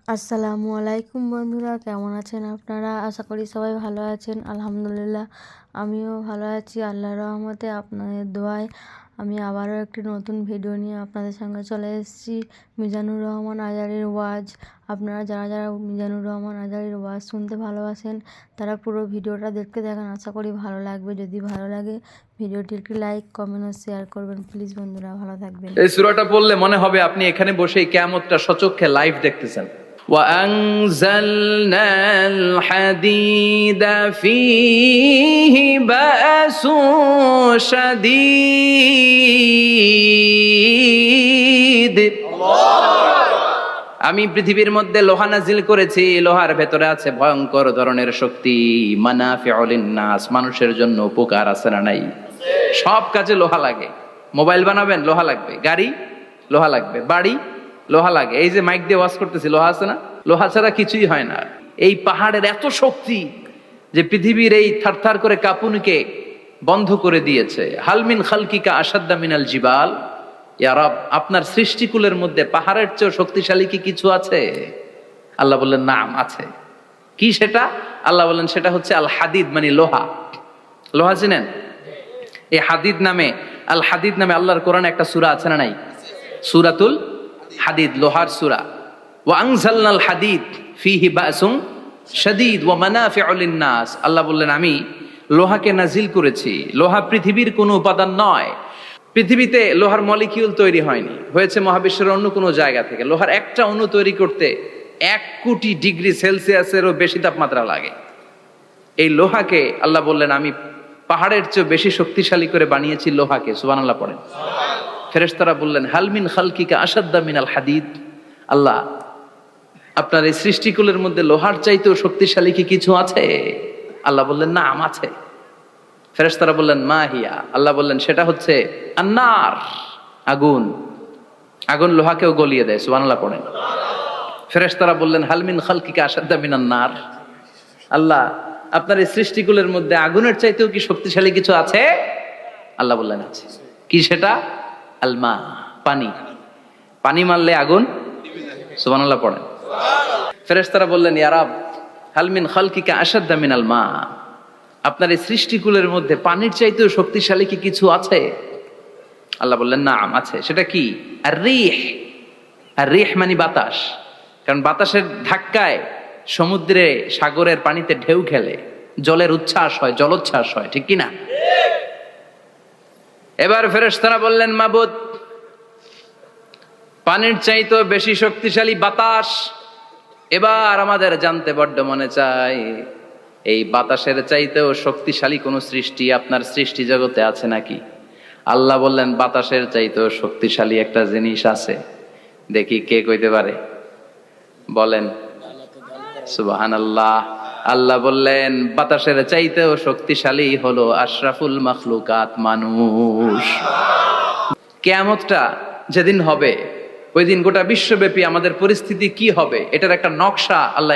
আসসালামু আলাইকুম বন্ধুরা, কেমন আছেন আপনারা? আশা করি সবাই ভালো আছেন। আলহামদুলিল্লাহ, আমিও ভালো আছি আল্লাহর রহমতে। আপনাদের দোয়ায় আমি আবারও একটি নতুন ভিডিও নিয়ে আপনাদের সঙ্গে চলে এসেছি। মিজানুর রহমান আজারির ওয়াজ। আপনারা যারা যারা মিজানুর রহমান আজারির ওয়াজ শুনতে ভালোবাসেন তারা পুরো ভিডিওটা দেখতে দেখেন, আশা করি ভালো লাগবে। যদি ভালো লাগে ভিডিওটি একটি লাইক, কমেন্ট ও শেয়ার করবেন প্লিজ। বন্ধুরা ভালো থাকবেন। এই সূরাটা পড়লে মনে হবে আপনি এখানে বসেই কিয়ামতটা সচক্ষে লাইভ দেখতেছেন। وأنزلنا الحديد فيه بأس شديد আমি পৃথিবীর মধ্যে লোহা নাজিল করেছি, লোহার ভেতরে আছে ভয়ঙ্কর ধরনের শক্তি। মানাফিউল লিন-নাস, মানুষের জন্য উপকার আছে না নাই? সব কাজে লোহা লাগে। মোবাইল বানাবেন, লোহা লাগবে। গাড়ি, লোহা লাগবে। বাড়ি, লোহা লাগে। এই যে মাইক দিয়ে ওয়াজ করতেছি, লোহা আছে না? লোহা ছাড়া কিছুই হয় না। এই পাহাড়ের এত শক্তি যে পৃথিবীর এই থারথার করে কাঁপুনিকে বন্ধ করে দিয়েছে। হালমিন খালকিকা আসাদ্দা মিনাল জিবাল। ইয়া রব, আপনার সৃষ্টিকুলের মধ্যে পাহাড়ের চেয়ে শক্তিশালী কি কিছু আছে? আল্লাহ বললেন নাম আছে। কি সেটা? আল্লাহ বললেন সেটা হচ্ছে আল হাদিদ, মানে লোহা। লোহা চিনেন? এই হাদিদ নামে, আল হাদিদ নামে আল্লাহর কোরআনে একটা সূরা আছে না নাই? সূরাতুল হাদিদ, লোহার সূরা। ওয়া আনজালনাল হাদিদ ফীহি বাসুন শাদীদ ওয়া মানাফিউ লিন-নাস। আল্লাহ বললেন আমি লোহাকে নাজিল করেছি। লোহা পৃথিবীর কোনো উপাদান নয়। পৃথিবীতে লোহার মলিকিউল তৈরি হয়নি, হয়েছে মহাবিশ্বের অন্য কোনো জায়গা থেকে। লোহার একটা অণু তৈরি করতে 1,000,000 সেলসিয়াসেরও বেশি তাপমাত্রা লাগে। এই লোহাকে আল্লাহ বললেন আমি পাহাড়ের চেয়ে বেশি শক্তিশালী করে বানিয়েছি লোহাকে। সুবহানাল্লাহ পড়েন। ফেরেশতারা বললেন হালমিন খালকিকা আসাদ্দা মিনাল হাদিদ। আল্লাহ, আপনার এই সৃষ্টিকুলের মধ্যে লোহার চাইতেও শক্তিশালী কি কিছু আছে? আল্লাহ বললেন নাম আছে। ফেরেশতারা বললেন মা হিয়া। আল্লাহ বললেন সেটা হচ্ছে আন্নার, আগুন। আগুন লোহাকেও গলিয়ে দেয়। সুবহানাল্লাহ পড়েন। ফেরেশতারা বললেন হালমিন খালকিকা আসাদ্দা মিনান নার। আল্লাহ, আপনার এই সৃষ্টিকুলের মধ্যে আগুনের চাইতেও কি শক্তিশালী কিছু আছে? আল্লাহ বললেন আছে। কি সেটা? আলমা, পানি। পানি মারলে আগুন। সুবহানাল্লাহ পড়েন। ফেরেশতারা বললেন ইয়া রব, হালমিন খালকিকা আসাদ্দা মিনাল মা। আপনার এই সৃষ্টিকুলের মধ্যে পানির চাইতেও শক্তিশালী কি কিছু আছে? আল্লাহ বললেন নাম আছে। সেটা কি? আর রিহ। আর রিহ মানে বাতাস। কারণ বাতাসের ধাক্কায় সমুদ্রে, সাগরের পানিতে ঢেউ খেলে, জলের উচ্ছ্বাস হয়, জলোচ্ছ্বাস হয়, ঠিক কি না? এবার ফেরেশতারা বললেন মাবুদ, পানির চাইতেও বেশি শক্তিশালী বাতাস। এবার আমাদের জানতে বড্ড মনে চায়, এই বাতাসের চাইতেও শক্তিশালী কোন সৃষ্টি আপনার সৃষ্টি জগতে আছে নাকি? আল্লাহ বললেন বাতাসের চাইতেও শক্তিশালী একটা জিনিস আছে। দেখি কে কইতে পারে, বলেন। সুবহানাল্লাহ। আল্লাহ বললেন বাতাসের চাইতেও শক্তিশালী হলো আশরাফুল মাখলুকাত, মানুষ। কিয়ামতটা যেদিন হবে, ওই দিন গোটা বিশ্বব্যাপী আমাদের পরিস্থিতি কি হবে এটার একটা নকশা আল্লাহ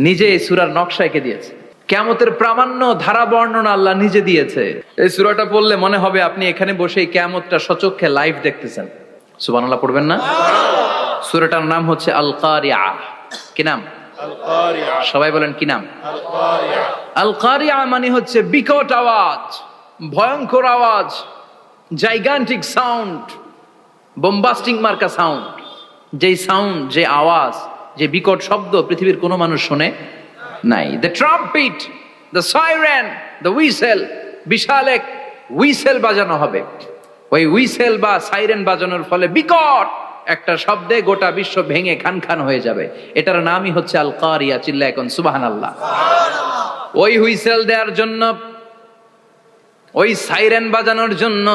নিজে এই সূরার নকশা এঁকে দিয়েছে। কিয়ামতের প্রামাণ্য ধারা বর্ণনা আল্লাহ নিজে দিয়েছে। এই সূরাটা পড়লে মনে হবে আপনি এখানে বসে কিয়ামতটা সচক্ষে লাইভ দেখতেছেন। সুবহানাল্লাহ পড়বেন না? সূরাটার নাম হচ্ছে আল কারিয়া। কি নাম? আল কারিয়া। সবাই বলেন কি নাম? আল কারিয়া। আল কারিয়া মানে হচ্ছে বিকট আওয়াজ, ভয়ঙ্কর আওয়াজ, জাইগান্টিক সাউন্ড, বোম্বাস্টিং মার্কা সাউন্ড। যেই সাউন্ড, যে আওয়াজ, যে বিকট শব্দ পৃথিবীর কোনো মানুষ শুনে নাই। The trumpet, the siren, the whistle. বিশাল এক হুইসেল বাজানো হবে। ওই হুইসেল বা সাইরেন বাজানোর ফলে বিকট একটা শব্দে গোটা বিশ্ব ভেঙে খান খান হয়ে যাবে। এটার নামই হচ্ছে আল কারিয়া। চিল্লা এখন সুবহানাল্লাহ। ওই হুইসেল দেওয়ার জন্য, ওই সাইরেন বাজানোর জন্য,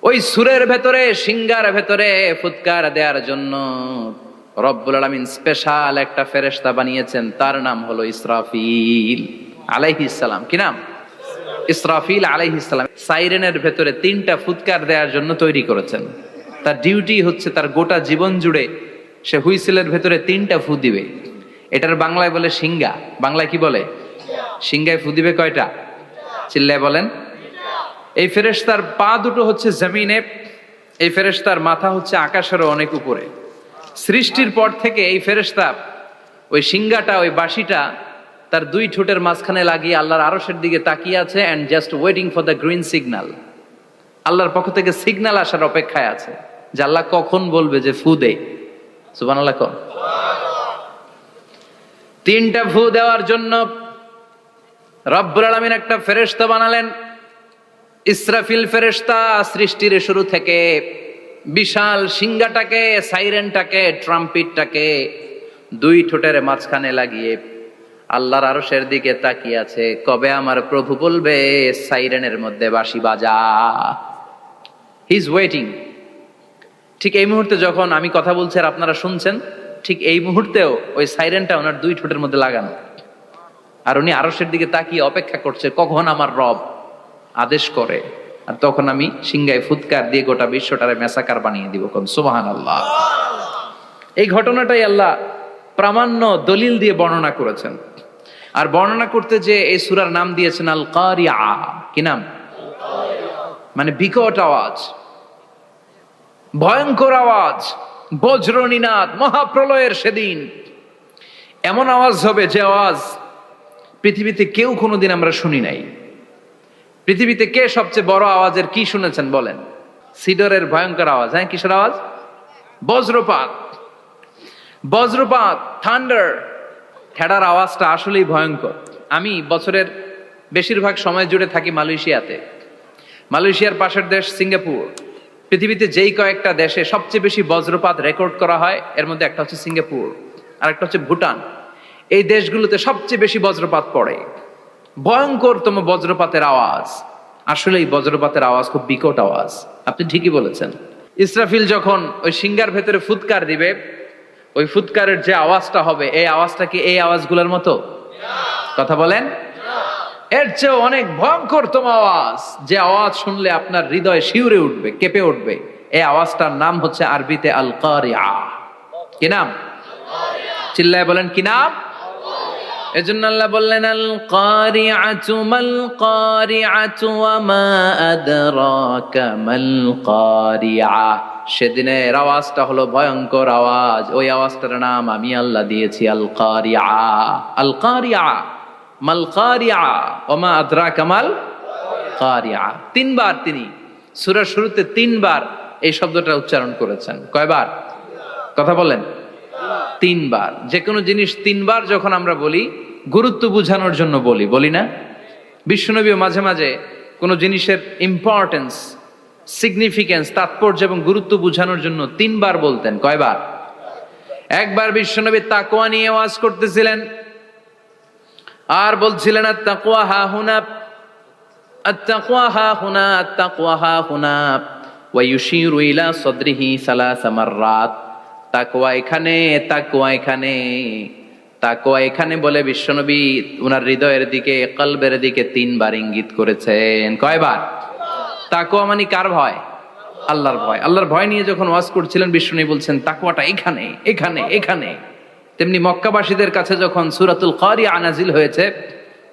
ওই সুরের ভেতরে, সিঙ্গার ভেতরে ফুৎকার দেওয়ার জন্য রব্বুল আলামিন স্পেশাল একটা ফেরেশতা বানিয়েছেন। তার নাম হলো ইসরাফিল আলাইহিস সালাম। কি নাম? ইসরাফিল আলাইহিস সালাম। সাইরেনের ভেতরে 3টা ফুৎকার দেওয়ার জন্য তৈরি করেছেন। তার ডিউটি হচ্ছে তার গোটা জীবন জুড়ে সে হুইসেলের ভেতরে 3টা ফু দিবে। এটার বাংলায় বলে সিঙ্গা। বাংলায় কি বলে? সিঙ্গায় ফু দিবে কয়টা? চিল্লায় বলেন। এই ফেরেশতার পা দুটো হচ্ছে জমিনে, এই ফেরেশতার মাথা হচ্ছে আকাশেরও অনেক উপরে। সৃষ্টির পর থেকে এই ফেরেশতা ওই সিংহাটা, ওই বাঁশিটা তার দুই ঠোঁটের মাঝখানে লাগিয়ে আল্লাহর আরশের দিকে তাকিয়ে আছে, and just waiting for the green signal. আল্লাহর পক্ষ থেকে সিগন্যাল আসার অপেক্ষায় আছে যে আল্লাহ কখন বলবে যে ফু দে। সুবহানাল্লাহ। তিনটা ফু দেওয়ার জন্য রব্বুল আলামিন একটা ফেরেশতা বানালেন, ইসরাফিল ফেরেশতা। সৃষ্টির শুরু থেকে বিশাল সিংহাটাকে, সাইরেনটাকে, ট্রাম্পিটটাকে দুই ঠোঁটের মাঝখানে লাগিয়ে আল্লাহর আরশের দিকে তাকিয়ে আছে, কবে আমার প্রভু বলবে সাইরেনের মধ্যে বাঁশি বাজা। He is waiting. ঠিক এই মুহূর্তে যখন আমি কথা বলছি আর আপনারা শুনছেন, ঠিক এই মুহূর্তেও ওই সাইরেনটা ওনার দুই ঠোঁটের মধ্যে লাগানো, আর উনি আরশের দিকে তাকিয়ে অপেক্ষা করছে কখন আমার রব আদেশ করে, আর তখন আমি সিংহায় ফুৎকার দিয়ে গোটা বিশ্বটারে মেসাকার বানিয়ে দিব। কোন সুবহানাল্লাহ। এই ঘটনাটাই আল্লাহ প্রামাণ্য দলিল দিয়ে বর্ণনা করেছেন। আর বর্ণনা করতে যে এই সূরার নাম দিয়েছেন আল কারিয়া। কি নাম? মানে বিকট আওয়াজ, ভয়ঙ্কর আওয়াজ, বজ্রনিনাদ, মহাপ্রলয়ের সেদিন এমন আওয়াজ হবে যে আওয়াজ পৃথিবীতে কেউ কোনোদিন আমরা শুনি নাই। পৃথিবীতে কে সবচেয়ে বড় আওয়াজের কি শুনেছেন বলেন? সিডরের ভয়ঙ্কর আওয়াজ। হ্যাঁ, কিসের আওয়াজ? বজ্রপাত। বজ্রপাত, থান্ডার, ঠেডার আওয়াজটা আসলেই ভয়ঙ্কর। আমি বছরের বেশিরভাগ সময় জুড়ে থাকি মালয়েশিয়াতে। মালয়েশিয়ার পাশের দেশ সিঙ্গাপুর। পৃথিবীতে যেই কয়েকটা দেশে সবচেয়ে বেশি বজ্রপাত রেকর্ড করা হয় এর মধ্যে একটা হচ্ছে সিঙ্গাপুর, আর একটা হচ্ছে ভুটান। এই দেশগুলোতে সবচেয়ে বেশি বজ্রপাত পড়ে। ভয়ঙ্করতম বজ্রপাতের আওয়াজ। আসলে এই বজ্রপাতের আওয়াজ খুব বিকট আওয়াজ। আপনি ঠিকই বলেছেন। ইসরাফিল যখন ওই সিংহার ভেতরে ফুৎকার দিবে, ওই ফুৎকারের যে আওয়াজটা হবে, এই আওয়াজটা কি এই আওয়াজগুলোর মতো? কথা বলেন। এর চেয়ে অনেক ভয়ঙ্করতম আওয়াজ, যে আওয়াজ শুনলে আপনার হৃদয় শিউরে উঠবে, কেঁপে উঠবে। এই আওয়াজটার নাম হচ্ছে আরবিতে আল কারিয়া। কি নাম? চিল্লায় বলেন কি নাম? এজন্য আল্লাহ বললেন আল কারিআতু মাল কারিআতু ওয়া মা আদরাকা মাল কারিআ। সেদিনের আওয়াজটা হলো ভয়ঙ্কর আওয়াজ। ওই আওয়াজটার নাম আমি আল্লাহ দিয়েছি আল কারিআ। আল কারিআ মাল কারিআ ওয়া মা আদরাকা মাল কারিআ। তিনবার তিনি সূরার শুরুতে তিনবার এই শব্দটা উচ্চারণ করেছেন। কয়বার? কথা বলেন। তিনবার। যে কোনো জিনিস তিনবার যখন আমরা বলি, গুরুত্ব বোঝানোর জন্য বলি না? বিশ্বনবী মাঝে মাঝে কোনো জিনিসের ইম্পর্টেন্স, সিগনিফিকেন্স, তাৎপর্য এবং গুরুত্ব বোঝানোর জন্য তিনবার বলতেন। কয়বার? একবার বিশ্বনবী তাকওয়া নিয়ে ওয়াজ করতেছিলেন আর বলছিলেন আত-তাকওয়া হা হুনা, আত-তাকওয়া হা হুনা, আত-তাকওয়া হা হুনা, ওয়া ইউশিরু ইলা সাদরিহি সালাসা মাররাত। তাকওয়া এখানে, তাকওয়া এখানে, তাকওয়া এখানে বলে বিশ্বনবী উনার হৃদয়ের দিকে, কলবের দিকে তিনবার ইঙ্গিত করেছেন। কয়বার? তাকওয়া মানে কার ভয়? আল্লাহর ভয়। আল্লাহর ভয় নিয়ে যখন ওয়াজ করছিলেন বিশ্বনবী বলছেন তাকওয়াটা এখানে, এখানে, এখানে। তেমনি মক্কাবাসীদের কাছে যখন সূরাতুল কারিয়া নাজিল হয়েছে,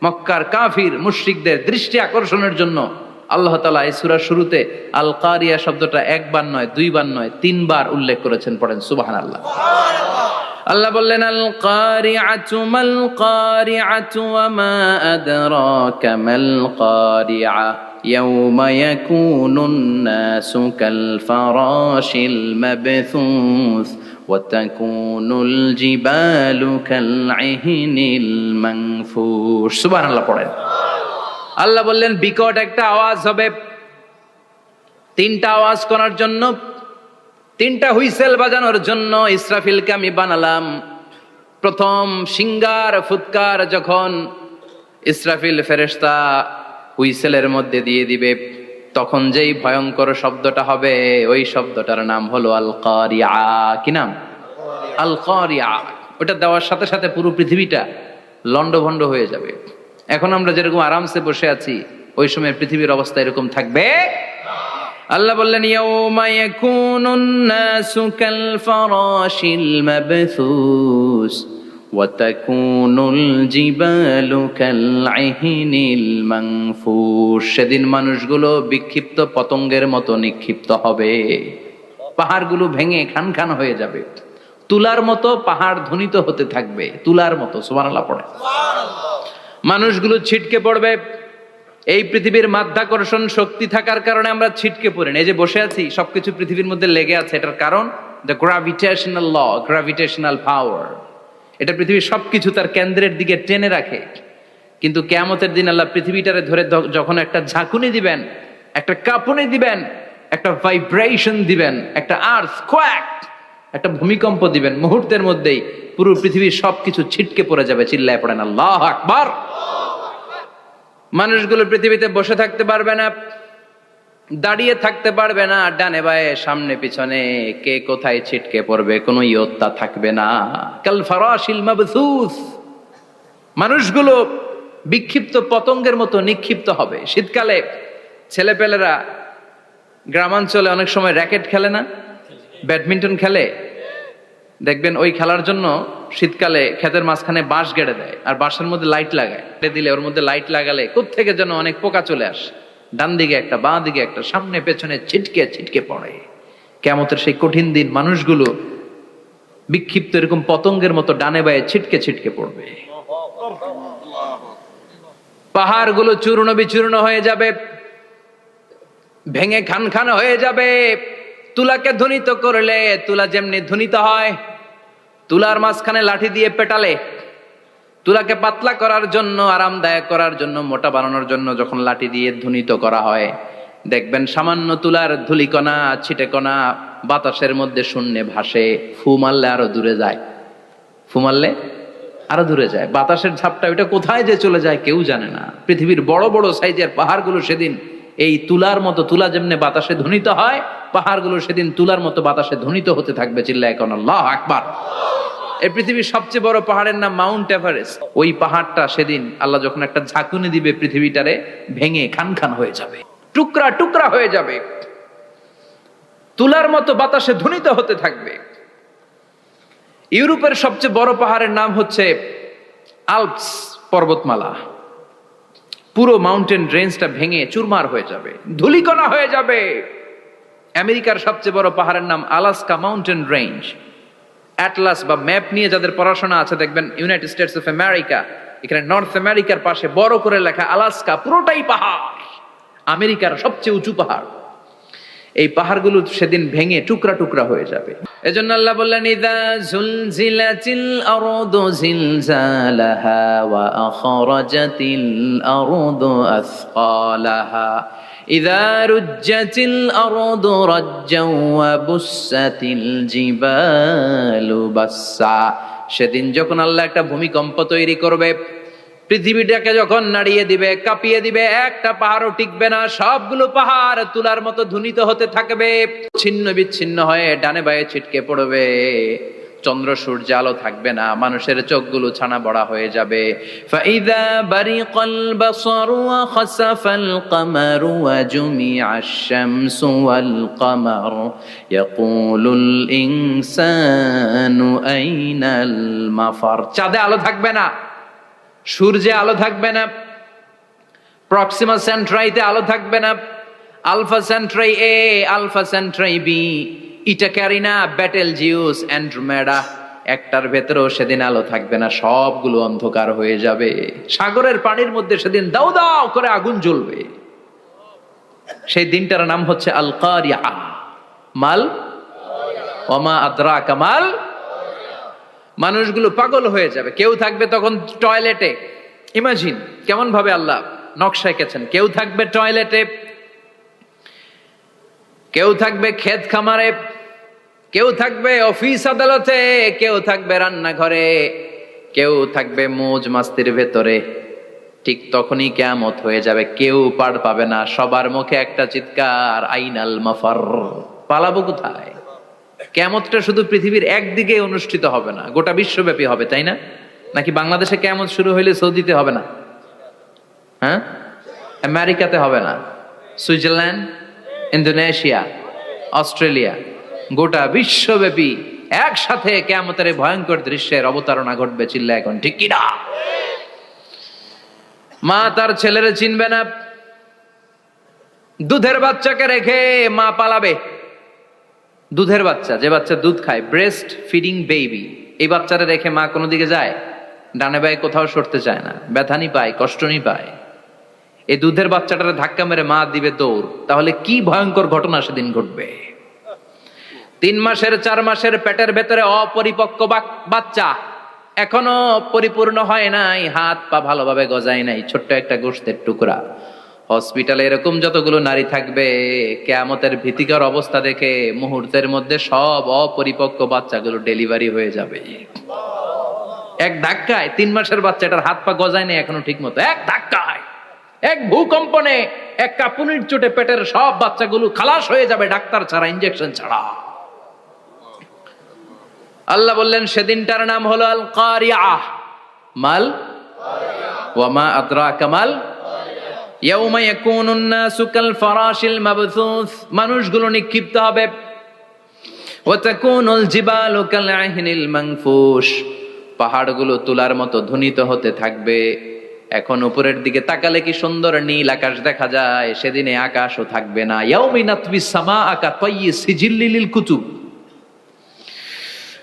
মক্কার কাফির মুশরিকদের দৃষ্টি আকর্ষণের জন্য আল্লাহ তাআলা এই সূরার শুরুতে আল কারিয়া শব্দটা একবার নয়, দুইবার নয়, তিনবার উল্লেখ করেছেন। পড়েন সুবহানাল্লাহ। আল্লাহ বললেন আল কারিআতু মাল কারিআতু ওয়া মা আদরাকা মাল কারিআ ইয়াউমা ইয়াকুনুন নাসু কাল ফারাশিল মাবথুস ওয়া তাকুনুল জিবালু কাল ইহনিল মানফুশ। সুবহানাল্লাহ পড়েন। আল্লাহ বললেন বিকট একটা আওয়াজ হবে। তিনটা আওয়াজ করার জন্য, তিনটা হুইসেল বাজানোর জন্য ইসরাফিলকে আমি বানালাম। প্রথম সিংহার ফুৎকার যখন ইসরাফিল ফেরেশতা হুইসেলের মধ্যে দিয়ে দিবে, তখন যেই ভয়ঙ্কর শব্দটা হবে, ওই শব্দটার নাম হলো আল কারিআ। কি নাম? আল কারিআ। ওটা দেওয়ার সাথে সাথে পুরো পৃথিবীটা লন্ডভন্ড হয়ে যাবে। এখন আমরা যেরকম আরামসে বসে আছি, ওই সময় পৃথিবীর অবস্থা এরকম থাকবে। আল্লাহ বললেন ইয়াউমা ইয়াকুনুন নাসু কাল ফারাশিল মাবথুস ওয়া তাকুনুল জিবালু কাল ইহনিল মানফুশ। সেদিন মানুষগুলো বিক্ষিপ্ত পতঙ্গের মতো নিক্ষিপ্ত হবে। পাহাড়গুলো ভেঙে খান খান হয়ে যাবে। তুলার মতো পাহাড় ধ্বনিত হতে থাকবে, তুলার মতো। সুবহানাল্লাহ পড়ে। মানুষগুলো ছিটকে পড়বে। এই পৃথিবীর মাধ্যাকর্ষণ শক্তি থাকার কারণে আমরা ছিটকে পড়ি না। এই যে বসে আছি, সবকিছু পৃথিবীর মধ্যে লেগে আছে, এটার কারণ দ্য গ্র্যাভিটেশনাল ল, গ্র্যাভিটেশনাল পাওয়ার। এটা পৃথিবীর সবকিছু তার কেন্দ্রের দিকে টেনে রাখে। কিন্তু কিয়ামতের দিন আল্লাহ পৃথিবীটারে ধরে যখন একটা ঝাঁকুনি দিবেন, একটা কাঁপুনি দিবেন, একটা ভাইব্রেশন দিবেন, একটা আর্থকোয়াক, একটা ভূমিকম্প দিবেন, মুহূর্তের মধ্যেই পুরো পৃথিবীর সবকিছু ছিটকে পড়ে যাবে। চিল্লায় পড়েন আল্লাহু আকবার। মানুষগুলো পৃথিবীতে বসে থাকতে পারবে না, দাঁড়িয়ে থাকতে পারবে না, ডানে বায়ে সামনে পিছনে কে কোথায় ছিটকে পড়বে কোনো ইয়ত্তা থাকবে না। কাল ফারাশিল মাবথুস, মানুষগুলো বিক্ষিপ্ত পতঙ্গের মতো নিক্ষিপ্ত হবে। শীতকালে ছেলেপেলেরা গ্রামাঞ্চলে অনেক সময় র্যাকেট খেলে না, ব্যাডমিন্টন খেলে, দেখবেন ওই খেলার জন্য শীতকালে ক্ষেতের মাঝখানে বাঁশ গেড়ে দেয়, আর বাঁশের মধ্যে লাইট লাগায়। দিলে ওর মধ্যে লাইট লাগালে কোত্থেকে যেন অনেক পোকা চলে আসে, ডান দিকে একটা, বাঁ দিকে একটা, সামনে পেছনে ছিটকে ছিটকে পড়ে। কিয়ামতের সেই কঠিন দিন মানুষগুলো বিক্ষিপ্ত এরকম পতঙ্গের মতো ডানে বায়ে ছিটকে ছিটকে পড়বে। পাহাড়গুলো চূর্ণ বিচূর্ণ হয়ে যাবে, ভেঙে খান খান হয়ে যাবে। তুলাকে ধ্বনিত করলে তুলা যেমনি ধ্বনিত হয়, তুলার মাঝখানে লাঠি দিয়ে পেটালে, তুলাকে পাতলা করার জন্য, আরামদায়ক করার জন্য, মোটা বানানোর জন্য যখন লাঠি দিয়ে ধ্বনিত করা হয়, দেখবেন সামান্য তুলার ধুলিকণা ছিটেকণা বাতাসের মধ্যে শূন্যে ভাসে। ফু মারলে আরো দূরে যায়, ফু মারলে আরো দূরে যায়। বাতাসের ঝাপটা ওইটা কোথায় যে চলে যায় কেউ জানে না। পৃথিবীর বড় বড় সাইজের পাহাড়গুলো সেদিন এই তুলার মতো, তুলা যেমনি বাতাসে ধ্বনিত হয়, পাহাড়গুলো সেদিন তুলার মতো বাতাসে ধ্বনিত হতে থাকবে। চিল্লায় এখন আল্লাহু আকবার। এই পৃথিবীর সবচেয়ে বড় পাহাড়ের নাম মাউন্ট এভারেস্ট। ওই পাহাড়টা সেদিন আল্লাহ যখন একটা ঝাঁকুনি দিবে, পৃথিবীটারে ভেঙে খান খান হয়ে যাবে, টুকরা টুকরা হয়ে যাবে, তুলার মতো বাতাসে ধ্বনিত হতে থাকবে। ইউরোপের সবচেয়ে বড় পাহাড়ের নাম হচ্ছে আল্পস পর্বতমালা। পুরো মাউন্টেন রেঞ্জটা ভেঙে চুরমার হয়ে যাবে, ধূলিকণা হয়ে যাবে। আমেরিকার সবচেয়ে বড় পাহাড়ের নাম আলাস্কা মাউন্টেন রেঞ্জ। অ্যাটলাস বা ম্যাপ নিয়ে যাদের পড়াশোনা আছে দেখবেন ইউনাইটেড স্টেটস অফ আমেরিকা, এখানে নর্থ আমেরিকার পাশে বড় করে লেখা আলাস্কা, পুরোটাই পাহাড়, আমেরিকার সবচেয়ে উঁচু পাহাড়। এই পাহাড়গুলো সেদিন ভেঙে টুকরা টুকরা হয়ে যাবে। এজন্য আল্লাহ বললেন, ইযা যুলজিলাতিল আরদু জিলজালাহা ওয়া আখরাজাতিল আরদু আসকালাহা ইযা রুজ্জাতিল আরদু রাজ্জাও ওয়া বুসাতিল জিবালু বাসসা। সেদিন যখন আল্লাহ একটা ভূমিকম্প তৈরি করবে, পৃথিবীটাকে যখন নাড়িয়ে দিবে, কাঁপিয়ে দিবে, একটা পাহাড়ও টিকবে না, সবগুলো পাহাড় তুলার মতো ধ্বনিত হতে থাকবে, ছিন্ন বিচ্ছিন্ন হয়ে ডানে বায়ে ছিটকে পড়বে। চন্দ্র সূর্য আলো থাকবে না, মানুষের চোখগুলো ছানা বড়া হয়ে যাবে। ফাইদা বারিকাল বাসারু ওয়া খাসাফাল কামারু ওয়া জুমিআশ শামসু ওয়াল কামার ইয়াকুলুল ইনসানু আইনাল মাফার। চাঁদে আলো থাকবে না, সূর্যে আলো থাকবে না, প্রক্সিমা সেন্ট্রাইতে আলো থাকবে না, আলফা সেন্ট্রাই এ, আলফা সেন্ট্রাই বি, ইটা ক্যারিনা, ব্যাটেল জিউস, অ্যান্ড্রোমেডা, একটার ভেতরেও সেদিন আলো থাকবে না, সবগুলো অন্ধকার হয়ে যাবে। সাগরের পানির মধ্যে সেদিন দাউ দাউ করে আগুন জ্বলবে। সেই দিনটার নাম হচ্ছে আল কারিয়া। মাল ওমা আদরাকা মাল। মানুষগুলো পাগল হয়ে যাবে। কেউ থাকবে তখন টয়লেটে, ইমাজিন কেমন ভাবে আল্লাহ নকশা এঁকেছেন। কেউ থাকবে টয়লেটে, কেউ থাকবে ক্ষেত খামারে, কেউ থাকবে অফিস আদালতে, কেউ থাকবে রান্নাঘরে, কেউ থাকবে মৌজ মাস্তির ভেতরে। ঠিক তখনই কিয়ামত হয়ে যাবে, কেউ পার পাবে না, সবার মুখে একটা চিৎকার, আইনাল মাফার। পালাবো কোথায়? কিয়ামতটা শুধু পৃথিবীর একদিকে অনুষ্ঠিত হবে না, গোটা বিশ্বব্যাপী হবে, তাই না? নাকি বাংলাদেশে কিয়ামত শুরু হইলে সৌদিতে হবে না? হ্যাঁ, আমেরিকাতে হবে না, সুইজারল্যান্ড, ইন্দোনেশিয়া, অস্ট্রেলিয়া, গোটা বিশ্বব্যাপী একসাথে কিয়ামতের ভয়ঙ্কর দৃশ্যের অবতারণা ঘটবে। চিল্লা এখন ঠিক কিনা? মা তার ছেলেরে চিনবে না, দুধের বাচ্চাকে রেখে মা পালাবে, দুধের বাচ্চা, যে বাচ্চা দুধ খায়, ব্রেস্ট ফিডিং বেবি, এই বাচ্চারা রেখে মা কোনো দিকে যায়? ডানে বায়ে কোথাও সরতে চায় না, ব্যথানি পায়, কষ্টনি পায়। এই দুধের বাচ্চাটারে ধাক্কা মেরে মা দিবে দৌড়, তাহলে কি ভয়ঙ্কর ঘটনা সেদিন ঘটবে। 3 মাসের 4 মাসের পেটের ভেতরে অপরিপক্ক বাচ্চা, এখনো পরিপূর্ণ হয় নাই, হাত পা ভালোভাবে গজায় নাই, ছোট্ট একটা গোশতের টুকরা। হসপিটালে এরকম যতগুলো নারী থাকবে, কিয়ামতের ভীতিকর অবস্থা দেখে মুহূর্তের মধ্যে সব অপরিপক্ক বাচ্চাগুলো ডেলিভারি হয়ে যাবে। এক ধাক্কায় 3 মাসের বাচ্চাটার হাত পা গজায় নাই এখনো ঠিক মতো, এক ধাক্কায়, এক ভূকম্পনে, এক কাঁপুনির চোটে পেটের সব বাচ্চাগুলো খালাস হয়ে যাবে, ডাক্তার ছাড়া, ইনজেকশন ছাড়া। আল্লাহ বললেন সেদিনটার নাম হলো আল কারিআহ। মাল ওয়া মা আদরাকা মাল ইয়াউমা ইয়াকুনুন নাসু কাল ফারাশিল মাবথুস, মানুষগুলো নিক্ষিপ্ত হবে। ওয়া তাকুনুল জিবালু কাল আহিনিল মানফুশ, পাহাড়গুলো তুলার মতো ধ্বনিত হতে থাকবে। এখন উপরের দিকে তাকালে কি সুন্দর নীল আকাশ দেখা যায়, সেদিনে আকাশও থাকবে না। ইয়াউমিন নাতবিস সামাআ কাতায়্যি সিজিল্লিল লিল কুতুব,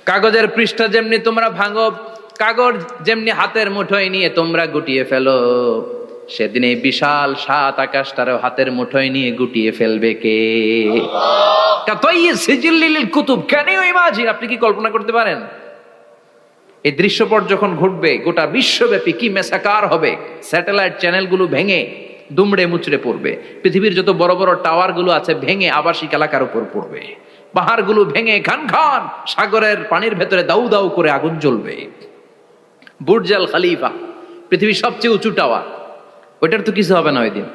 কাগজের পৃষ্ঠা যেমনি তোমরা ভাঙো, কাগজ যেমনি হাতের মুঠোয় নিয়ে তোমরা গুটিয়ে ফেলো, সেদিন এই বিশাল 7 আকাশটারও হাতের মুঠোয় নিয়ে গুটিয়ে ফেলবে কে? কাতায়্যি সিজিল্লিল লিল কুতুব, ক্যান ইউ ইমাজিন, আপনি কি কল্পনা করতে পারেন? এই দৃশ্যপট যখন ঘটবে গোটা বিশ্বব্যাপী কি মেসাকার হবে। স্যাটেলাইট চ্যানেলগুলো ভেঙে দুমড়ে মুচড়ে পড়বে, পৃথিবীর যত বড় বড় টাওয়ার গুলো আছে ভেঙে আবাসিক এলাকার উপর পড়বে, পাহাড়গুলো ভেঙে খান খান, সাগরের পানির ভেতরে দাউ দাউ করে আগুন জ্বলবে। বুর্জ আল খলিফা, পৃথিবীর সবচেয়ে উঁচু টাওয়ার, ওইটার তো কিছু হবে না ওই দিন।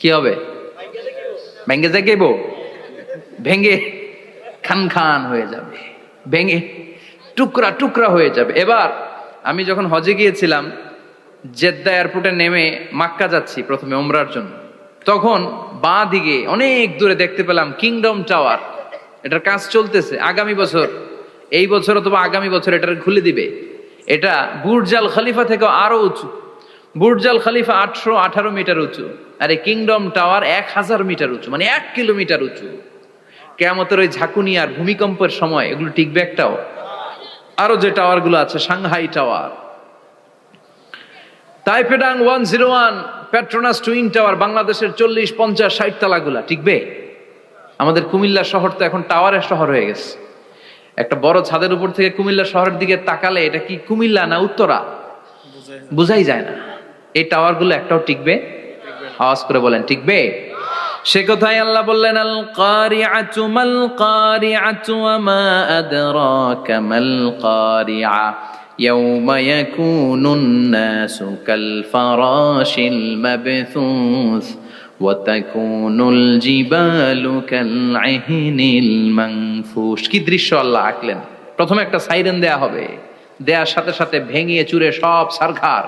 কি হবে? ভেঙে যাইব, ভেঙে খান খান হয়ে যাবে, ভেঙে টুকরা টুকরা হয়ে যাবে। এবার আমি যখন হজে গিয়েছিলাম, জেদ্দা এয়ারপোর্টে নেমে মক্কা যাচ্ছি প্রথমে ওমরার জন্য, তখন বাঁ দিকে অনেক দূরে দেখতে পেলাম কিংডম টাওয়ার। এটার কাজ চলতেছে, আগামী বছর, এই বছর অথবা আগামী বছর এটার খুলে দিবে। এটা বুর্জ আল খলিফা থেকে আরো উঁচু। বুর্জ আল খলিফা 818 মিটার উঁচু, আর এই কিংডম টাওয়ার 1000 মিটার উঁচু, মানে 1 কিলোমিটার উঁচু। কিয়ামতের ওই ঝাঁকুনি আর ভূমিকম্পের সময় এগুলো টিকবে একটাও? আরো যে টাওয়ার গুলো আছে, Shanghai tower, Taipei 101, Petronas twin tower, বাংলাদেশের 40, 50, 60 তালাগুলা টিকবে? আমাদের কুমিল্লা শহর তো এখন টাওয়ারের শহর হয়ে গেছে। একটা বড় ছাদের উপর থেকে কুমিল্লা শহরের দিকে তাকালে এটা কি কুমিল্লা না উত্তরা বুঝাই যায় না। এই টাওয়ার গুলো একটাও টিকবে? আওয়াজ করে বলেন টিকবে? সে কথাই আল্লাহ বললেন আল কারিআতু মাল কারিআতু ওয়া মা আদরাকা মাল কারিআ ইয়াউমা ইয়াকুনুন নাসু কাল ফারাশিল মাবথুস ওয়া তাকুনুল জিবালু কাল আহিনিল মানফুশ। কি দৃশ্য আল্লাহ আঁকলেন। প্রথমে একটা সাইরেন দেয়া হবে, দেয়ার সাথে সাথে ভেঙে চুরে সব সারখার,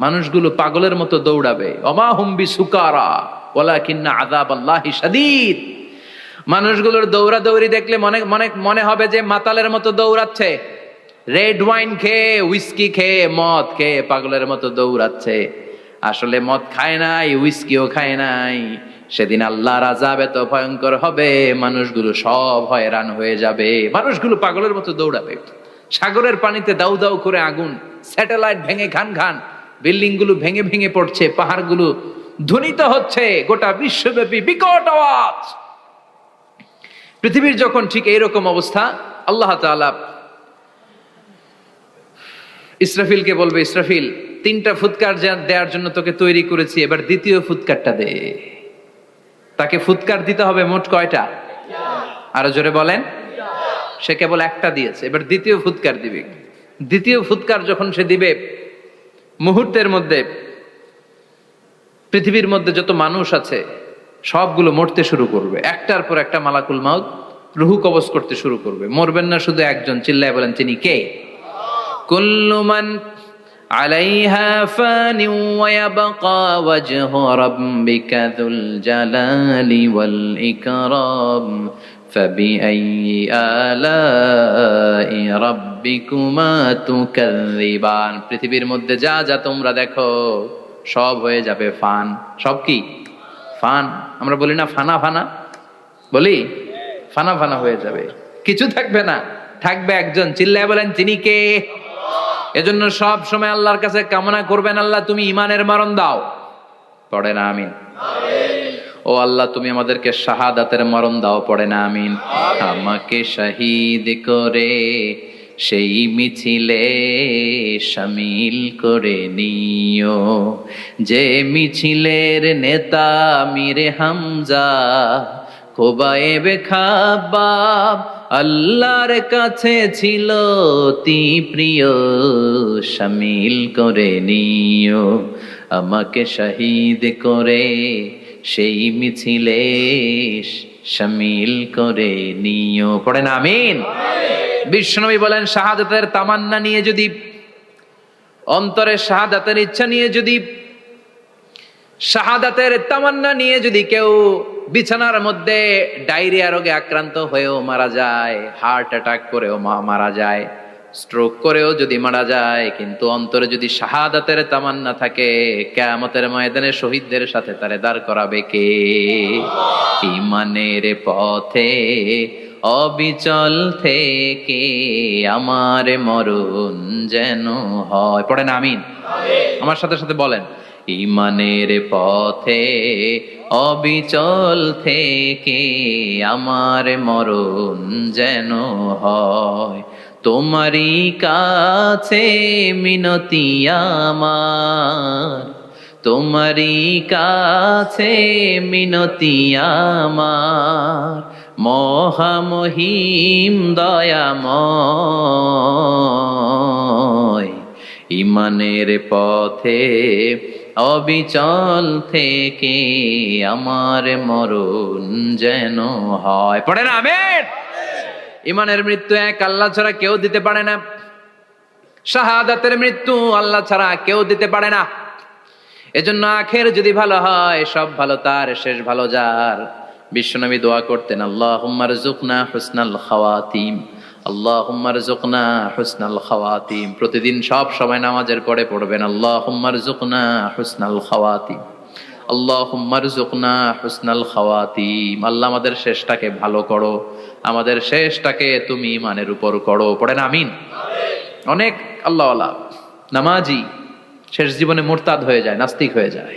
মানুষগুলো পাগলের মতো দৌড়াবে। ওমা হুম বিসুকারা ওয়ালাকিন্না আযাবাল্লাহি শাদীদ। মানুষগুলোর দৌড়াদৌড়ি দেখলে মনে হবে যে মাতালের মতো দৌড়াচ্ছে, রেড ওয়াইন খেয়ে, হুইস্কি খেয়ে, মদ খেয়ে পাগলের মতো দৌড়াচ্ছে। আসলে মদ খায় নাই, হুইস্কিও খায় নাই। সেদিন আল্লাহর আযাব এত ভয়ঙ্কর হবে, মানুষগুলো সব হয়রান হয়ে যাবে, মানুষগুলো পাগলের মতো দৌড়াবে। সাগরের পানিতে দাউ দাউ করে আগুন, স্যাটেলাইট ভেঙে খান খান, বিল্ডিং গুলো ভেঙে ভেঙে পড়ছে, পাহাড়গুলো ধ্বনিত হচ্ছে, গোটা বিশ্বব্যাপী বিকট আওয়াজ। পৃথিবীর যখন ঠিক এইরকম অবস্থা, আল্লাহ তাআলা ইসরাফিলকে বলবে, ইসরাফিল 3টা ফুৎকার দেওয়ার জন্য তোকে তৈরি করেছি, এবার দ্বিতীয় ফুৎকারটা দে। তাকে ফুৎকার দিতে হবে মোট কয়টা? আরো জোরে বলেন। সে কেবল একটা দিয়েছে, এবার দ্বিতীয় ফুৎকার দিবে। দ্বিতীয় ফুৎকার যখন সে দিবে, মুহূর্তের মধ্যে পৃথিবীর মধ্যে যত মানুষ আছে সবগুলো মরতে শুরু করবে, একটার পর একটা মালাকুল মাউত রুহু কবজ করতে শুরু করবে। মরবেন না শুধু একজন, চিল্লায় বলেন তিনি কে? কুল্লু মান আলাইহা ফানি ওয়া ইয়াবকা ওয়াজহু রাব্বিকা যুল জালালি ওয়াল ইকরাম ফাবিআইয়ি আলাই রাব্বিকুমা তুকাযযিবান। পৃথিবীর মধ্যে যা যা তোমরা দেখো সব হয়ে যাবে ফান। সব কি ফান? আমরা বলি না ফানা ফানা, বলি ফানা ফানা হয়ে যাবে, কিছু থাকবে না, থাকবে একজন। চিল্লায় বলেন তিনি কে? এজন্য সব সময় আল্লাহর কাছে কামনা করবেন, আল্লাহ তুমি ইমানের মরণ দাও। পড়ে না আমিন? ও আল্লাহ তুমি আমাদেরকে শাহাদাতের মরণ দাও। পড়ে না আমিন? আমাকে শহীদ করে সেই মিছিলে শামিল করে নিও, যে মিছিলের নেতা মীর হামজা খোবায়েবে খাব্বাব আল্লাহর কাছে ছিল অতি প্রিয়, শামিল করে নিও। আমাকে শহীদ করে সেই মিছিলে শামিল করে নিও। পড়েন আমিন? বিশ্বনবী বলেন শাহাদাতের তামান্না নিয়ে যদি, অন্তরে শাহাদাতের ইচ্ছা নিয়ে যদি, শাহাদাতের তামান্না নিয়ে যদি কেউ বিছানার মধ্যে ডায়রিয়া রোগে আক্রান্ত হয়েও মারা যায়, হার্ট অ্যাটাক করেও মারা যায়, স্ট্রোক করেও যদি মারা যায়, কিন্তু অন্তরে যদি শাহাদাতের তামান্না থাকে, কিয়ামতের ময়দানে শহীদদের সাথে তারে দাঁড় করাবে কে? ঈমানের পথে অবিচল থেকে আমার মরণ যেন হয়। পড়েন আমিন? আমার সাথে সাথে বলেন, ঈমানের পথে অবিচল থেকে আমার মরণ যেন হয়। তোমারই কাছে মিনতি আমার, তোমারই কাছে মিনতি আমার, মহামহিম দয়াময়। ঈমানের পথে অবিচল থেকে আমার মরণ যেন হয়। পড়েন আমিন? ঈমানের মৃত্যু এক, আল্লাহ ছাড়া কেউ দিতে পারে না। শাহাদাতের মৃত্যু আল্লাহ ছাড়া কেউ দিতে পারে না। এজন্য আখের যদি ভালো হয়, সব ভালো তার, শেষ ভালো যার। বিশ্বনবী দোয়া করতেন, আল্লাহুম্মা রযুকনা হুসনাল খাওয়াতিম, আল্লাহুম্মা রযুকনা হুসনাল খাওয়াতিম। প্রতিদিন সব সময় নামাজের পরে পড়বেন, আল্লাহুম্মা রযুকনা হুসনাল খাওয়াতিম, আল্লাহুম্মা রযুকনা হুসনাল খাওয়াতিম। আল্লাহ আমাদের শেষটাকে ভালো করো, আমাদের শেষটাকে তুমি ঈমানের উপর করো। পড়েন আমিন? অনেক আল্লাহওয়ালা নামাজি শেষ জীবনে মুরতাদ হয়ে যায়, নাস্তিক হয়ে যায়,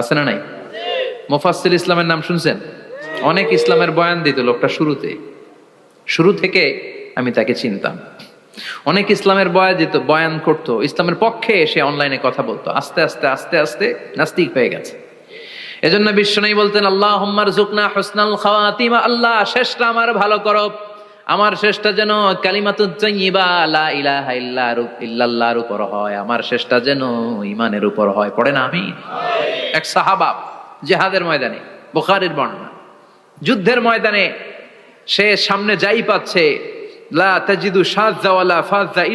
আছে না নাই? মুফাসসির ইসলামের নাম শুনছেন? অনেক ইসলামের বয়ান দিত লোকটা শুরু থেকে আমি তাকে চিনতাম। অনেক ইসলামের বয়ান করতো, ইসলামের পক্ষে এসে অনলাইনে কথা বলতো। আস্তে আস্তে আস্তে আস্তে নাস্তিক হয়ে গেছে। এজন্য বিশ্বনবী বলতেন, আল্লাহুম্মা রযুকনা হুসনাল খাওয়াতিম, আল্লাহ শেষটা আমার ভালো করো, আমার শেষটা যেন কালিমাতুত তাইয়্যিবা লা ইলাহা ইল্লাল্লাহর উপর হয়, আমার শেষটা যেন ঈমানের উপর হয়। পড়েন আমিন? এক সাহাবা জিহাদের ময়দানে, বুখারীর বর্ণনা, যুদ্ধের ময়দানে সে সামনে যাই পাচ্ছে, লা তাজিদু শাযযা ওয়ালা ফাযযা